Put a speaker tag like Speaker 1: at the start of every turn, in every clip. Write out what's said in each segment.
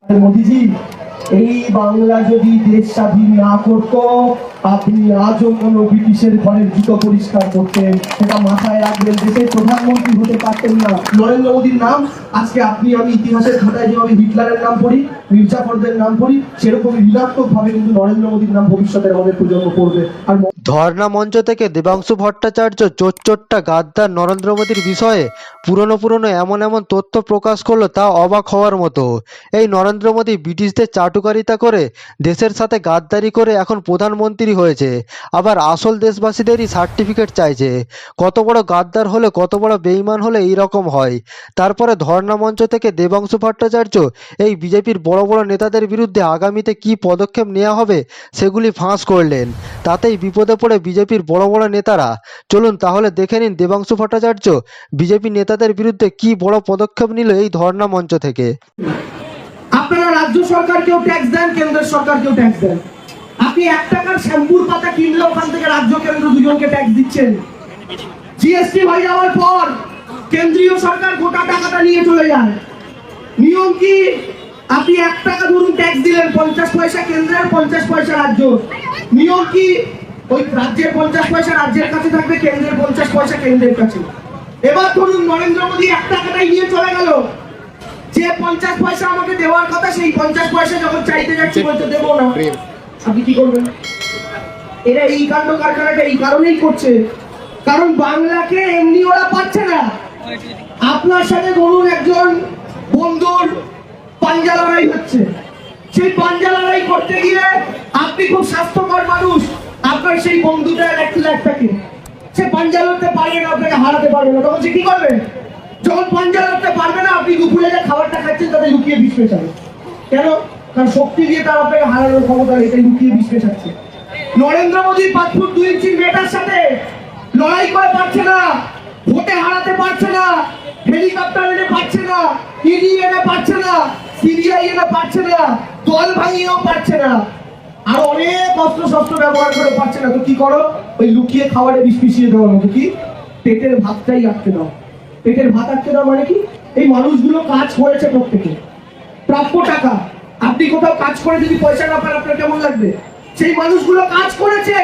Speaker 1: মোদিজি, এই বাংলা যদি দেশ স্বাধীন না করতো, আপনি আজও কোনো ব্রিটিশের ঘরের জুতো পরিষ্কার করতেন, সেটা মাথায় রাখবেন। দেশের প্রধানমন্ত্রী হতে পারতেন না। নরেন্দ্র মোদীর নাম আজকে আপনি আমি ইতিহাসের খাতায় যেভাবে হিটলারের নাম পড়ি, মির্জাফরদের নাম পড়ি, সেরকমই ঋণাত্মক ভাবে কিন্তু নরেন্দ্র মোদীর নাম ভবিষ্যতের আমাদের প্রজন্ম পড়বে। আর
Speaker 2: ধর্ণা মঞ্চ থেকে দেবাংশু ভট্টাচার্য চোটচোট্টা গাদ্দার নরেন্দ্র মোদীর বিষয়ে পুরনো এমন তথ্য প্রকাশ করলো, তা অবাক হওয়ার মতো। এই নরেন্দ্র মোদী ব্রিটিশদের চাটুকারিতা করে দেশের সাথে গাদ্দারি করে এখন প্রধানমন্ত্রী হয়েছে, আবার আসল দেশবাসীদেরই সার্টিফিকেট চাইছে। কত বড় গাদ্দার হলে, কত বড় বেঈমান হলে এই রকম হয়। তারপরে ধর্ণা মঞ্চ থেকে দেবাংশু ভট্টাচার্য এই বিজেপির বড় বড় নেতাদের বিরুদ্ধে আগামীতে কি পদক্ষেপ নেওয়া হবে সেগুলি ফাঁস করলেন। তাতেই বিপদে পড়ে বিজেপির বড় বড় নেতারা। চলুন তাহলে দেখে নিন দেবাংশু ভট্টাচার্য বিজেপি নেতাদের বিরুদ্ধে কি বড় পদক্ষেপ নিল এই ধর্ণা মঞ্চ থেকে।
Speaker 1: আপনারা রাজ্য সরকারকেও ট্যাক্স দেন, কেন্দ্রের সরকারকেও ট্যাক্স দেন। আপনি 1 টাকার শ্যাম্পুর পাতা কিনলে ওখান থেকে রাজ্য কেন্দ্র দুজনকে ট্যাক্স দিচ্ছেন। জিএসটি হয়ে যাওয়ার পর কেন্দ্রীয় সরকার গোটা টাকাটা নিয়ে চলে যায়। নিয়ম কি? আপনি 1 টাকা ধরুন ট্যাক্স দিলেন, 50 পয়সা কেন্দ্রের, 50 পয়সা রাজ্য। নিয়ম কি? ওই রাজ্যের 50 পয়সা রাজ্যের কাছে থাকবে, কেন্দ্রের 50 পয়সা কেন্দ্রের কাছে। এবার ধরুন নরেন্দ্র মোদী 1 টাকাটাই নিয়ে চলে গেল। যে 50 পয়সা আমাকে দেওয়ার কথা, সেই 50 পয়সা যখন চাইতে যাচ্ছি বলতে দেবো না, আপনি কি করবেন? এরা এই কাণ্ড কারখানাটা এই কারণেই করছে, কারণ বাংলাকে এমনি ওরা পাচ্ছে না। আপনার সাথে ধরুন একজন বন্ধুর পাঞ্জা লড়াই হচ্ছে, সেই পাঞ্জা লড়াই করতে গিয়ে আপনি খুব স্বাস্থ্যকর মানুষ, আপনার সেই বন্ধুটা 1 লাখ টাকা, সে পাঞ্জা লড়তে পারবে না, আপনাকে হারাতে পারবে না, তখন সে কি করবে? যখন পাঞ্জা লড়তে পারবে না, আপনি দুপুরে যে খাবারটা খাচ্ছেন তাতে লুকিয়ে বিষ মেশাবে। কেন? কারণ শক্তি দিয়ে তার আপনাকে হারানোর ক্ষমতা নেই, তাই লুকিয়ে বিষ মেশাচ্ছে। নরেন্দ্র মোদী 5 ফুট 2 ইঞ্চি মেয়েটার সাথে লড়াই করে পারছে না, ভোটে হারাতে পারছে না, হেলিকপ্টার এনে পারছে না, ইডি এনে পারছে না, সিবিআই এনে পারছে না, দল ভাঙিয়েও পারছে না, আর অনেক অস্ত্র শস্ত্র ব্যবহার করে পারছে না। তো কি করো? ওই লুকিয়ে খাবারে বিষ মিশিয়ে দেওয়ার মতো। কি? পেটের ভাতটাই আটকে দাও। পেটের ভাত আটকে দাও মানে কি? এই মানুষগুলো কাজ করেছে, প্রত্যেকে প্রাপ্য টাকা। আপনি কোথাও কাজ করে যদি পয়সা না পান, আপনার কেমন লাগবে? সেই মানুষগুলো কাজ করেছে,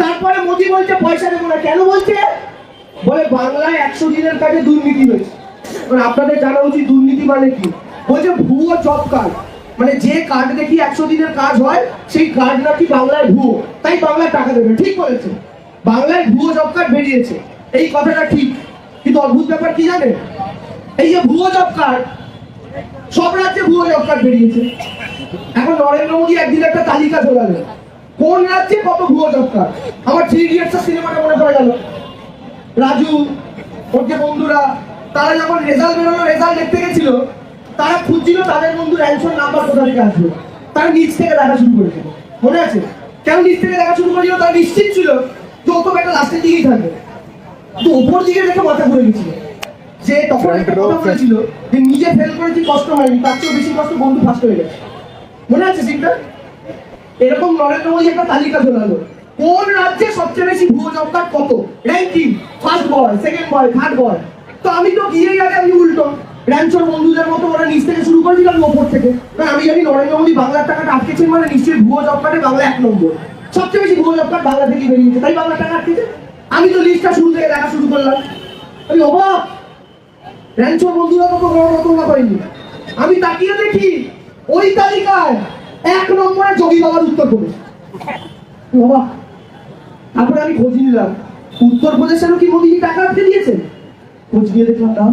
Speaker 1: তারপরে মোদী বলছে পয়সা দেবো না। কেন বলছে? বলে বাংলায় 100 দিনের কাজে দুর্নীতি হয়েছে। আপনাদের জানা উচিত দুর্নীতি মানে কি। বলছে ভুয়ো জব কার্ড, মানে যে কার্ড দেখি 100 দিনের কাজ হয়, সেই কার্ড নাকি বাংলায় ভুয়ো, তাই বাংলায় টাকা দেবে। ঠিক বলেছে, বাংলায় ভুয়ো জব কার্ড বেরিয়েছে, এই কথাটা ঠিক। কিন্তু অদ্ভুত ব্যাপার কি জানেন? এই যে ভুয়ো জব কার্ড, সব রাজ্যে ভুয়ো জব কার্ড বেরিয়েছে। এখন নরেন্দ্র মোদী একদিন একটা তালিকা চলালেন, কোন রাজ্যে কত ভুয়ো জব কার্ড। আমার 3 ইডিয়টস সিনেমাটা মনে পড়ে গেল। রাজু ওর যে বন্ধুরা, তারা যখন রেজাল্ট বেরোলো, রেজাল্ট দেখতে গেছিল, তারা খুঁজছিল তাদের বন্ধুর র্যাঙ্কশন নাম্বার কোথা থেকে আসবে। তারা নিচ থেকে দেখা শুরু করেছিল, মনে আছে? কেন নিচ থেকে দেখা শুরু করেছিল? তারা নিশ্চিত ছিল যে ও তো একটা লাস্টের দিকেই থাকবে। তো উপর দিকে দেখে মাথা ঘুরে গেছিল। যে তখন একটা কথা বলেছিল যে নিজে ফেল করেছি, কষ্ট হয়নি, তার চেয়ে বেশি কষ্ট বন্ধু ফার্স্ট হয়ে গেছে। মনে আছে সিনটা? এরকম নরেন্দ্র মোদী একটা তালিকা চলালো, কোন রাজ্যে সবচেয়ে বেশি ভুয়ো জব কার্ড, কত ranking, first boy, second boy, third বয়। তো আমি তো গিয়েই আগে আমি উল্টো র্যাঞ্চোর বন্ধুদের মতো ওরা নিচ থেকে শুরু করেছিলাম, ওপর থেকে। কারণ আমি জানি নরেন্দ্র মোদী বাংলার টাকাটা আটকেছেন, মানে নিশ্চয়ই ভুয়ো জব কার্ডে বাংলা 1 নম্বর। সবচেয়ে বেশি ভুয়ো জব কার্ড বাংলা থেকে বেরিয়েছে, তাই বাংলার টাকা আটকেছে। আমি তো লিস্টটা শুরু থেকে দেখা শুরু করলাম, আমি অবাক। র্যাঞ্চোর বন্ধুরা তো তোমরা করেনি। আমি তাকিয়ে দেখি ওই তালিকায় 1 নম্বরে যোগী বাবার উত্তরপ্রদেশ। অবাক। তারপরে আমি খোঁজ নিলাম, উত্তরপ্রদেশেরও কি মোদীজি টাকা আটকে দিয়েছেন? খোঁজ নিয়ে দেখলাম না,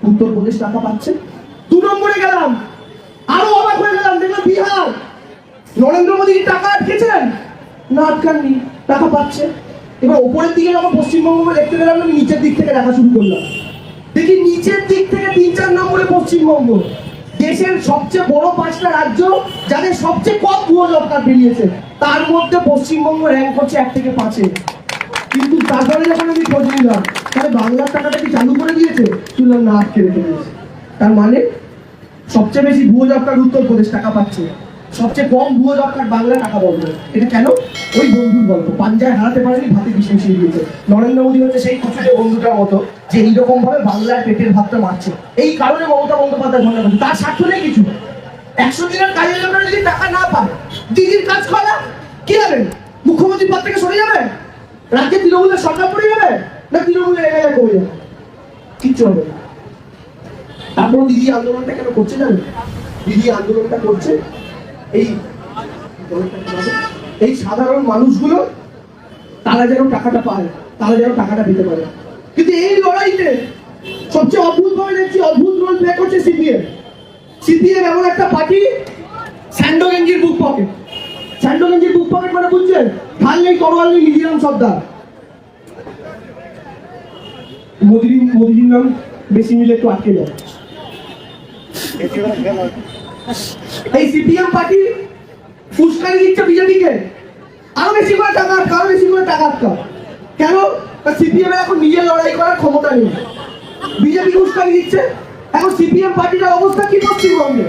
Speaker 1: উত্তরপ্রদেশ টাকা পাচ্ছে। 2 নম্বরে গেলাম, আরো অবাক হয়ে গেলাম, দেখলাম বিহার। নরেন্দ্র মোদী টাকা আটকেছেন না? আটকাননি, টাকা পাচ্ছে। এবার উপরের দিকে যখন পশ্চিমবঙ্গকে দেখতে গেলাম, আমি নিচের দিক থেকে দেখা শুরু করলাম। দেখি নিচের দিক থেকে 3-4 নম্বরে পশ্চিমবঙ্গ। দেশের সবচেয়ে বড় 5টা রাজ্য যাদের সবচেয়ে কম ভুয়ো জব কার্ড বেরিয়েছে, তার মধ্যে পশ্চিমবঙ্গ র্যাঙ্ক করছে 1 থেকে 5-এ। কিন্তু তারপরে যখন আমি খোঁজ নিলাম, তাহলে বাংলার টাকাটা কি চালু করে দিয়েছে? শুনলাম না, আটকে রেখে দিয়েছে। তার মানে সবচেয়ে বেশি ভুয়ো জব কার্ড উত্তরপ্রদেশ টাকা পাচ্ছে, সবচেয়ে কম ভুয়ো জব কার্ড বাংলা টাকা বলবে। এটা কেন? ওই বন্ধুর গল্প, পাঞ্জায় হারাতে পারেনি, ভাতে বিষ মিশিয়ে দিয়েছে। নরেন্দ্র মোদী হচ্ছে সেই কুচুটে বন্ধুটার মতো, যে এইরকম ভাবে বাংলার পেটের ভাতটা মারছে। এই কারণে মমতা বন্দ্যোপাধ্যায় ঘটনা করছে, তার স্বার্থ নেই কিছু। 100 দিনের কাজের জন্য যদি টাকা না পায়, দিদির কাজ করা কি হবে? মুখ্যমন্ত্রী পদ থেকে সরে যাবে? রাজ্যে তৃণমূলের সরকার পড়ে যাবে? না তৃণমূলের এলাকায় কমে যাবে? কিচ্ছু হবে না। তারপর দিদি আন্দোলনটা কেন করছে জানেন? দিদি আন্দোলনটা করছে এই সাধারণ মানুষগুলো তারা যেন টাকাটা পায়, তারা যেন টাকাটা পেতে পারে। কিন্তু এই লড়াইতে সবচেয়ে অদ্ভুত ভাবে দেখছি, অদ্ভুত রোল প্লে করছে সিপিএম। সিপিএম এমন একটা পার্টি, স্যান্ডো গেঞ্জির বুক পকেট। স্যান্ডো গেঞ্জির বুক পকেট মানে বুঝছেন? ঢাল নেই, তরোয়াল নেই, হিজিরাম সর্দার। মোদিজির নাম বেশি মিলে একটু আটকে যায়। এই সিপিএম পার্টি ফুসকারি দিচ্ছে বিজেপিকে, আরো বেশি করে টাকা আটকা, আরো বেশি করে টাকা আটকা। কেন? সিপিএম এখন নিজের লড়াই করার ক্ষমতা নেই, বিজেপি ফুসকারি দিচ্ছে। এখন সিপিএম পার্টিটার অবস্থা কি পশ্চিমবঙ্গে?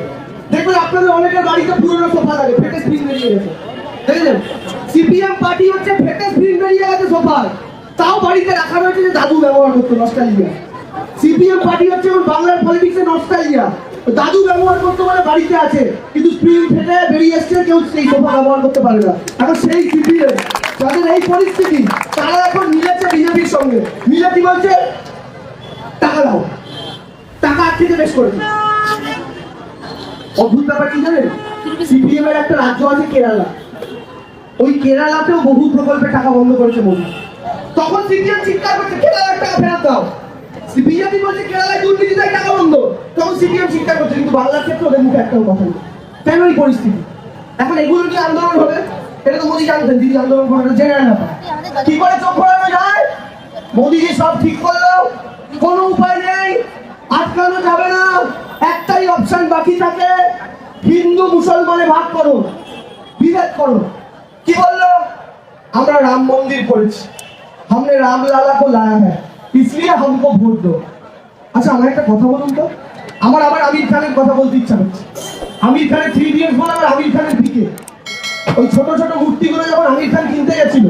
Speaker 1: দেখবেন আপনাদের অনেকের বাড়িতে পুরনো সোফা থাকে, ফেটে স্ক্রিন বেরিয়ে গেছে, দেখলেন? সিপিএম পার্টি হচ্ছে ফেটে স্ক্রিন বেরিয়ে গেছে সোফার, তাও বাড়িতে রাখা রয়েছে যে দাদু ব্যবহার করতো, নস্টালজিয়া। সিপিএম পার্টি হচ্ছে এখন বাংলার পলিটিক্সে নস্টালজিয়া, দাদু ব্যবহার করতে পারে, বাড়িতে আছে, কিন্তু স্ক্রিন ফেটে বেরিয়ে এসছে, কেউ সেই সোফা ব্যবহার করতে পারে না। এখন সেই সিপিএম যাদের এই পরিস্থিতি, তারা এখন মিলেছে বিজেপির সঙ্গে, মিলে কি বলছে? টাকা দাও, টাকা আটকে বেশ করেছে। অদ্ভুত ব্যাপার কি জানেন? সিপিএম এর একটা রাজ্য আছে কেরালা, ওই কেরালাতেও বহু প্রকল্পে টাকা বন্ধ করেছে মোদী। তখন সিপিএম চিৎকার করছে কেরালার টাকা ফেরত দাও, বিজেপি বলছে কেরালায় দুর্নীতি তাই টাকা বন্ধ, তখন সিপিএম চিৎকার করছে। কিন্তু বাংলার ক্ষেত্রে ওদের মুখে একটাও কথা নেই। কেন এই পরিস্থিতি? এখন এগুলো কি আন্দোলন হবে? এটা তো মোদী জানতেন, দিদি আন্দোলন করানো জেনে না কি করে চোখ ঘোরানো যায়? মোদীজি সব ঠিক করলো, কোনো উপায় নেই, আটকানো যাবে না। একটাই অপশন বাকি থাকে, হিন্দু মুসলমানে ভাগ করো, বিভেদ করো। কি বললো? আমরা রাম মন্দির করেছি, हमने रामलाला को लाया है, इसलिए हमको ভোট दो। আচ্ছা আমার একটা কথা বলুন তো, আমার আবার আমির খানের কথা বলতে ইচ্ছা হচ্ছে। আমির খানের 3 ইডিয়টস বলে আবার আমির খানের দিকে ওই ছোট ছোট মূর্তিগুলো যখন আমির খান কিনতে গেছিল,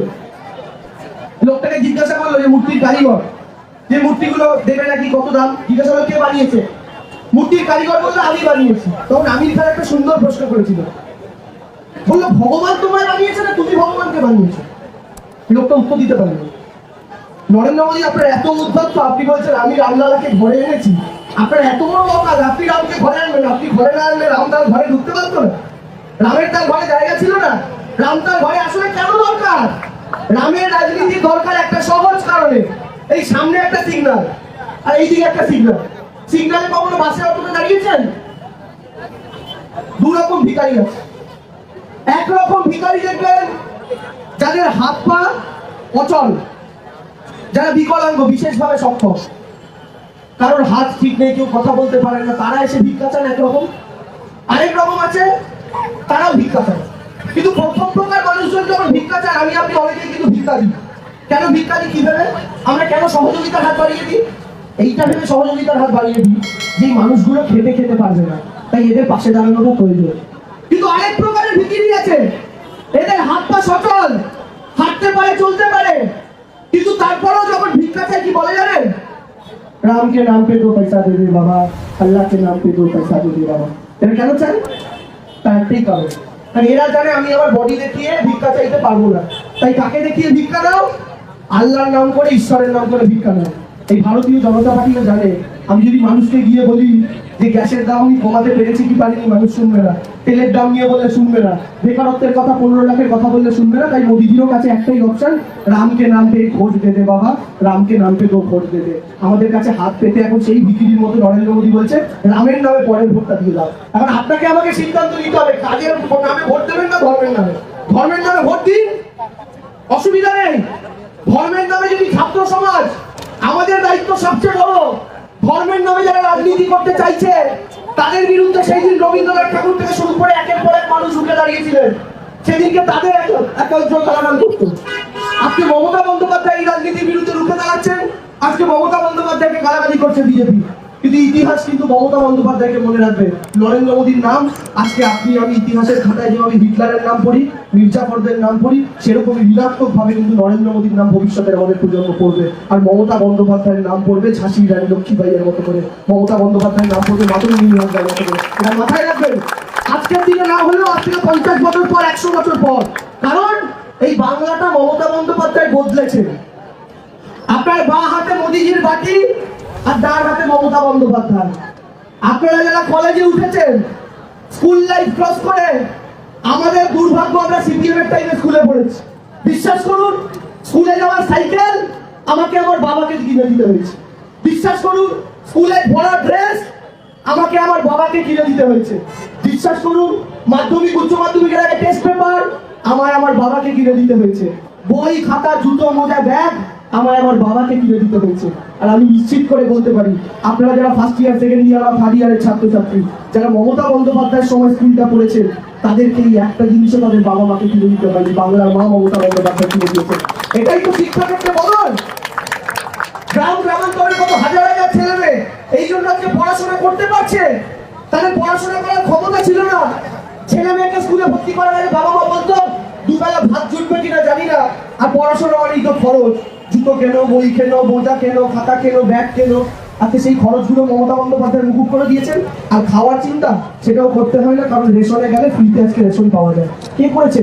Speaker 1: লোকটাকে জিজ্ঞাসা করলো যে মূর্তির কারিগর, যে মূর্তিগুলো দেবে নাকি কত দাম, জিজ্ঞাসা করলো কে বানিয়েছে? মূর্তির কারিগর বললো আমি বানিয়েছি। তখন আমির খান একটা সুন্দর প্রশ্ন করেছিল, বললো ভগবান তোমায় বানিয়েছে না তুমি ভগবানকে বানিয়েছো? লোকটা উত্তর দিতে পারেনি। নরেন্দ্র মোদী আপনার এত উদ্ধত, আপনি বলছেন আমি রামলালাকে ঘরে এনেছি, আপনার এত বড় অকাজ, আপনি রামকে ঘরে আনবেন? আপনি ঘরে না আনলে রাম তার ঘরে ঢুকতে পারতো না? রামের তার ঘরে জায়গা ছিল না? রাম তার ঘরে আসলে কেন দরকার? রামের রাজনীতির দরকার একটা সহজ কারণে, এই সামনে একটা সিগন্যাল আর এইদিকে একটা সিগন্যাল। সিগন্যালে কখনো বাসে অটোতে দাঁড়িয়েছেন? দুরকম ভিখারি আছে। একরকম ভিখারি দেখবেন যাদের হাত পা অচল, যারা বিকলাঙ্গ, বিশেষভাবে সক্ষম, কারোর হাত ঠিক নেই, কেউ কথা বলতে পারে না, তারা এসে ভিক্ষা চান একরকম। আরেক রকম আছে, তারাও ভিক্ষা চান। কিন্তু প্রথম প্রকার মানুষজন যখন ভিক্ষা চান, আমি আপনি অনেকেই কিন্তু ভিক্ষা দিই। কেন ভিক্ষা দিই? কি ভেবে? আমরা কেন সহযোগিতার হাত বাড়িয়ে দিই? এইটা ভেবে সহযোগিতার হাত বাড়িয়ে দিই যে মানুষগুলো খেতে পারবে না, তাই এদের পাশে দাঁড়ানোটা প্রয়োজন। কিন্তু আরেক প্রকারের ভিখিরি আছে, এদের হাত পা সচল, হাঁটতে পারে, চলতে পারে, কিন্তু তারপরেও যখন ভিক্ষা চাই কি বলে জানেন? राम के नाम पे 2 पैसा दे दे बाबा, अल्लाह के नाम पे 2 पैसा दे दे बाबा। এটা কেন চাই? তার একটাই কারণ, কারণ এরা জানে আমি আমার বডি দেখিয়ে ভিক্ষা চাইতে পারবো না, তাই কাকে দেখিয়ে ভিক্ষা দাও? আল্লাহর নাম করে, ঈশ্বরের নাম করে ভিক্ষা দাও। এই ভারতীয় জনতা পার্টিও জানে আমি যদি মানুষকে গিয়ে বলি যে গ্যাসের দাম আমি কমাতে পেরেছি কি পারিনি, মানুষ শুনবে না। তেলের দাম নিয়ে বললে শুনবে না, বেকারত্বের কথা 15 লাখের কথা বললে শুনবে না। তাই মোদিজিরও কাছে একটাই অপশন, রামকে নাম পেয়ে ভোট দে দে বাবা, রামকে নাম পেয়ে ভোট দে দে। আমাদের কাছে হাত পেতে এখন সেই বিক্রির মতো নরেন্দ্র মোদী বলছে রামের নামে পরের ভোটটা দিয়ে দাও। এখন আপনাকে আমাকে সিদ্ধান্ত নিতে হবে, কাজের নামে ভোট দেবেন না ধর্মের নামে? ধর্মের নামে ভোট দিন, অসুবিধা নেই। ধর্মের নামে যদি ছাত্র সমাজ, আমাদের দায়িত্ব সবচেয়ে বড়, ধর্মের নামে যারা রাজনীতি করতে চাইছে তাদের বিরুদ্ধে সেই দিন রবীন্দ্রনাথ ঠাকুর থেকে শুরু করে একের পর এক মানুষ উঠে দাঁড়িয়েছিলেন, সেদিনকে তাদের একান্ত গালাগাল করতো। আজকে মমতা বন্দ্যোপাধ্যায় এই রাজনীতির বিরুদ্ধে রুখে দাঁড়াচ্ছেন, আজকে মমতা বন্দ্যোপাধ্যায়কে গালাগালি করছে বিজেপি। কিন্তু ইতিহাস কিন্তু মমতা বন্দ্যোপাধ্যায়কে মনে রাখবে। নরেন্দ্র মোদীর নাম আজকে আপনি আমি ইতিহাসের খাতায় যেভাবে হিটলারের নাম পড়ি, মির্জাফরদের নাম পড়ি, সেরকমই ঋণাত্মক ভাবে কিন্তু নরেন্দ্র মোদীর নাম ভবিষ্যতের আমাদের প্রজন্ম পড়বে। আর মমতা বন্দ্যোপাধ্যায়ের নাম পড়বে ঝাঁসি রানী লক্ষ্মীবাইয়ের মতো করে, মমতা বন্দ্যোপাধ্যায়ের নাম পড়বে মাতঙ্গিনী রাজার মতো করে। এটা মাথায় রাখবেন। আজকের দিনে না হলেও আজ থেকে 50 বছর পর, 100 বছর পর। কারণ এই বাংলাটা মমতা বন্দ্যোপাধ্যায় বদলেছে। আপনার বাঁ হাতে মোদিজির বাটি আর ডান হাতে মমতা বন্দ্যোপাধ্যায়। আপনারা যারা কলেজে উঠেছেন, স্কুল লাইফ ক্রস করে, আমাদের দুর্ভাগ্য আমরা সিপিএম এর টাইমে স্কুলে পড়েছি। বিশ্বাস করুন, স্কুলে যাওয়ার সাইকেল আমাকে আমার বাবাকে কিনে দিতে হয়েছে। বিশ্বাস করুন, স্কুলে পড়া ড্রেস আমাকে আমার বাবাকে কিনে দিতে হয়েছে। বিশ্বাস করুন, মাধ্যমিক উচ্চ মাধ্যমিকের আগে টেস্ট পেপার আমায় আমার বাবাকে কিনে দিতে হয়েছে। বই খাতা জুতো মোজা ব্যাগ আমায় আমার বাবাকে কিনে দিতে হয়েছে। আর আমি নিশ্চিত করে বলতে পারি, আপনারা যারা ফার্স্ট ইয়ার, সেকেন্ড ইয়ার বা থার্ড ইয়ারের ছাত্রছাত্রী, যারা মমতা বন্দ্যোপাধ্যায়ের সময় স্কুলটা পড়েছেন, তাদেরকে এই একটা জিনিসও তাদের বাবা মাকে কিনে দিতে পারি, বাংলার মা মমতা বন্দ্যোপাধ্যায় কিনে দিয়েছে। এটাই তো শিক্ষার একটা বদল। গ্রাম গ্রামান্তরে কত হাজার হাজার ছেলে মেয়ে এই জন্য আজকে পড়াশোনা করতে পারছে। তাদের পড়াশোনা করার ক্ষমতা ছিল না। ছেলে মেয়েকে স্কুলে ভর্তি করার আগে বাবা মা বলতো দুবেলা ভাত জুটবে কিনা জানি না, আর পড়াশোনা মানেই তো খরচ, জুতো কেনো, বই কেনো, মোজা কেনো, খাতা কেনো, ব্যাগ কেনো। আজকে সেই খরচগুলো মমতা বন্দ্যোপাধ্যায় মুকুব করে দিয়েছেন। আর খাওয়ার চিন্তা সেটাও করতে হয় না, কারণ রেশনে গেলে ফ্রিতে আজকে রেশন পাওয়া যায়। কে করেছে?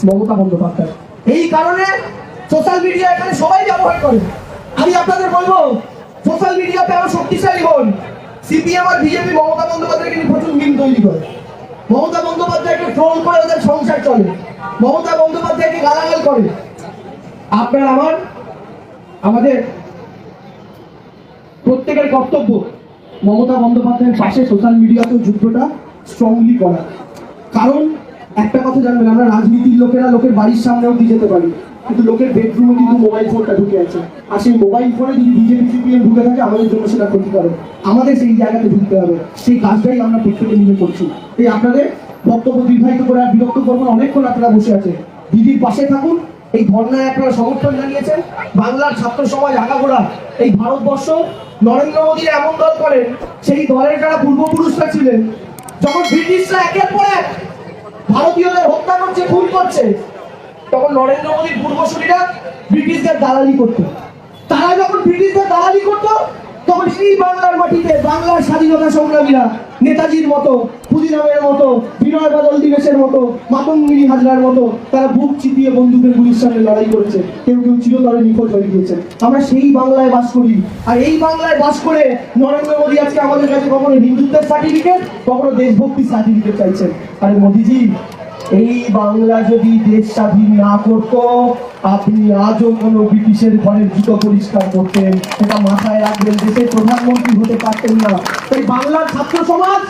Speaker 1: মমতা বন্দ্যোপাধ্যায়। এই কারণে সোশ্যাল মিডিয়া এখানে সবাই ব্যবহার করে। আমি আপনাদের বলবো, সোশ্যাল মিডিয়াতে আরো শক্তিশালী হন। সিপিএম আর বিজেপি মমতা বন্দ্যোপাধ্যায়কে নিয়ে প্রচুর মিম তৈরি করে। মমতা বন্দ্যোপাধ্যায়কে ট্রোল করে ওদের সংসার চলে। মমতা বন্দ্যোপাধ্যায়কে গালাগাল করে। আপনার আমাদের প্রত্যেকের কর্তব্য মমতা বন্দ্যোপাধ্যায়ের পাশে সোশ্যাল মিডিয়াতে যুদ্ধটা স্ট্রংলি করা। কারণ একটা কথা জানবেন, আমরা রাজনীতির লোকেরা লোকের বাড়ির সামনেও দিয়ে যেতে পারি, কিন্তু লোকের বেডরুমে কিন্তু মোবাইল ফোনটা ঢুকে আছে। আর সেই মোবাইল ফোনে যদি বিজেপি সিপিএম ঢুকে থাকে, আমাদের জন্য সেটা ক্ষতিকারক। আমাদের সেই জায়গাতে ঢুকতে হবে। সেই কাজটাই আমরা প্রত্যেকে মিলে করছি। এই আপনাদের বক্তব্য দীর্ঘায়িত করে আর বিরক্ত করবেন, অনেকক্ষণ আপনারা বসে আছেন। দিদির পাশে থাকুন। এই ধর্নায় আপনারা সমর্থন জানিয়েছেন। বাংলার ছাত্র সমাজ আগাগোড়া, এই ভারতবর্ষ নরেন্দ্র মোদী এমন দল করেন, সেই দলের যারা পূর্বপুরুষরা ছিলেন, যখন ব্রিটিশরা একের পর এক ভারতীয়দের হত্যা করছে, খুন করছে, তখন নরেন্দ্র মোদীর পূর্বসূরীরা ব্রিটিশদের দালালি করতো। তারা যখন ব্রিটিশদের দালালি করতো, তখন এই বাংলার মাটিতে বাংলার স্বাধীনতা সংগ্রামীরা নেতাজির মতো, ক্ষুদিরামের মতো, বিনয় বাদল দিবেশের মতো, মাতঙ্গিনী হাজরার মতো তারা বুক চিতিয়ে বন্দুকের গুলির সামনে লড়াই করেছে। কেউ কেউ চিরতরে নিখোঁজ হয়ে গিয়েছে। আমরা সেই বাংলায় বাস করি। আর এই বাংলায় বাস করে নরেন্দ্র মোদী আজকে আমাদের কাছে কখনো হিন্দুত্বের সার্টিফিকেট, কখনো দেশভক্তির সার্টিফিকেট চাইছেন। আরে মোদীজি, এই বাংলা যদি দেশ স্বাধীন না করত, আপনি আজও কোনো ব্রিটিশের ঘরের জুতো পরিষ্কার করতেন। এটা মাথায় রাখবেন, দেশের প্রধানমন্ত্রী হতে পারতেন না। তাই বাংলার ছাত্র সমাজ,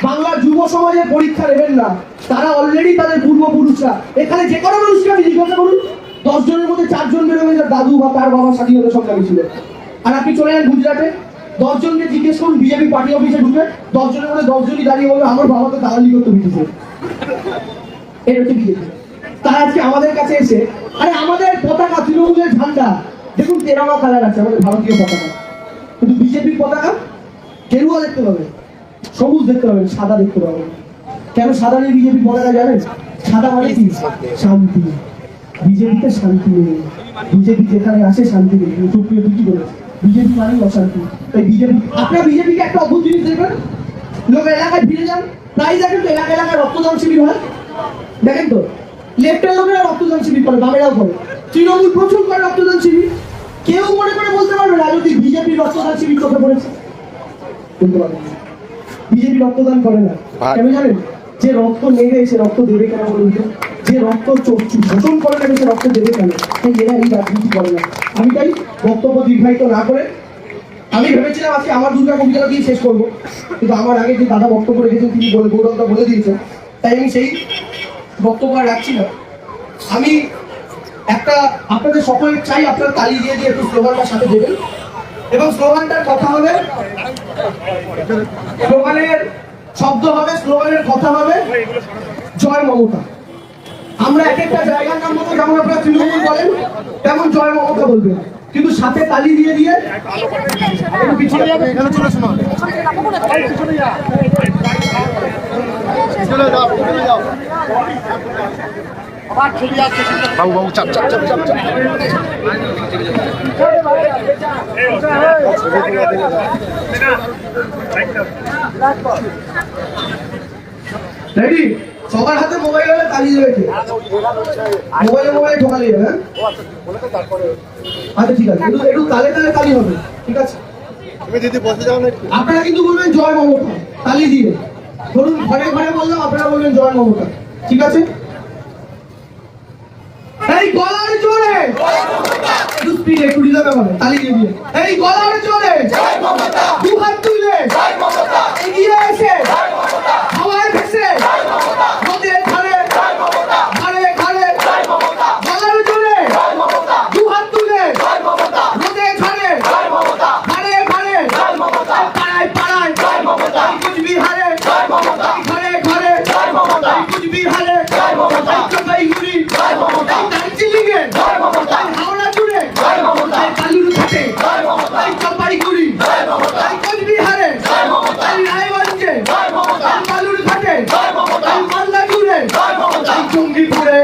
Speaker 1: বাংলার যুব সমাজের পরীক্ষা নেবেন না। তারা অলরেডি তাদের পূর্বপুরুষরা, এখানে যে কোনো মানুষকে আপনি জিজ্ঞাসা করুন, 10 জনের মধ্যে 4 জন বেরোবে যার দাদু বা তার বাবা স্বাধীনতা সংগ্রামী ছিল। আর আপনি চলে যান গুজরাটে, 10 জনকে জিজ্ঞেস করুন বিজেপি পার্টি অফিসে ঢুকে, 10 জনের মধ্যে 10 জনই দাঁড়িয়ে বলবে আমার বাবা তো দালালি করতে ব্রিটিশে। এটা হচ্ছে বিজেপি। তারা আজকে আমাদের কাছে এসে, আরে আমাদের পতাকা, তৃণমূলের ঝান্ডা দেখুন, তেরঙ্গা কালার আছে আমাদের ভারতীয় পতাকা, কিন্তু বিজেপির পতাকা গেরুয়া দেখতে পাবেন, সবুজ দেখতে পাবেন, সাদা দেখতে পাবেন। কেন সাদা নেই বিজেপি পতাকা জানেন? সাদা মানে কি? শান্তি। বিজেপিতে শান্তি নেই। বিজেপি যেখানে আসে শান্তি নেই। সুপ্রিয় কি বলে, বিজেপি মানেই অশান্তি। তাই বিজেপি, আপনার বিজেপিকে একটা অদ্ভুত জিনিস দেখবেন, লোক এলাকায় ফিরে যান, প্রায় দেখেন তো এলাকা এলাকায় রক্তদান শিবির হয়, দেখেন তো। লেফটের লোকেরা রক্তদান শিবির করে, বামেরাও করে। তৃণমূল প্রচুর করে রক্তদান শিবির। কেউ মনে করে বলতে পারবে রাজনৈতিক বিজেপির রক্তদান শিবির চোখে পড়েছে? বলতে পারবে না। বিজেপি রক্তদান করে না, কেন জানেন? যে রক্ত নেবে সে রক্ত দেবে কেন বলুন তো? যে রক্ত শোষণ করে নেবে সে রক্ত দেবে কেন? তাই এরা এই রাজনীতি করে না। আমি তাই বক্তব্য দীর্ঘায়িত না করে, আমি ভেবেছিলাম আজকে আমার দুর্গা কবিতাটা দিয়ে শেষ করবো, কিন্তু আমার আগে যে দাদা বক্তব্য রেখেছেন তিনি গৌরবটা বলে দিয়েছেন, তাই আমি সেই বক্তব্য আর রাখছি না। আমি একটা আপনাদের সকলের চাই আপনারা তালি দিয়ে দিয়ে একটু স্লোগানটার সাথে দেবেন, এবং স্লোগানটার কথা হবে, স্লোগানের শব্দ হবে, স্লোগানের কথা হবে জয় মমতা। আমরা এক একটা জায়গার নাম বলবো, যেমন আপনারা তৃণমূল বলেন তেমন জয় মমতা বলবেন, কিন্তু সাথে তালি দিয়ে দিয়ে পিছনে যাবে।
Speaker 3: বাবু বাবু চাপ চাপ চাপ চাপ চাপ
Speaker 1: রেডি? সবার হাতে মোবাইল হলে তালি দেবে কে? মোবাইলে ঢোকালি হ্যাঁ? আচ্ছা ঠিক আছে, একটু তালে তালে তালি হবে, ঠিক আছে?
Speaker 3: তুমি দিদি বসে যাও না একটু।
Speaker 1: আপনারা কিন্তু বলবেন জয় মমতা তালি দিয়ে। ধরুন ঘরে ঘরে বললাম, আপনারা বলবেন জয় মমতা, ঠিক আছে? এই গলার জোরে একটু স্পিড, একটু রিজার্ভ করে তালি দিয়ে দিয়ে। এই গলার জোরে দু হাত তুলে এগিয়ে এসে হাওয়ায় ভেসে নদীর ধারে ধারে ধারে গলার জোরে দু হাত তুলে নদীর ধারে ধারে ধারে পাড়ায় পাড়ায় কুচবিহারে ঘরে ঘরে কুচবিহারে জলপাইগুড়ি দার্জিলিংয়ে হাওড়া জুড়ে কালুরঘাটে জলপাইগুড়ি কোচবিহারে রায়গঞ্জে বালুরঘাটে মালদা জুড়ে জঙ্গিপুরে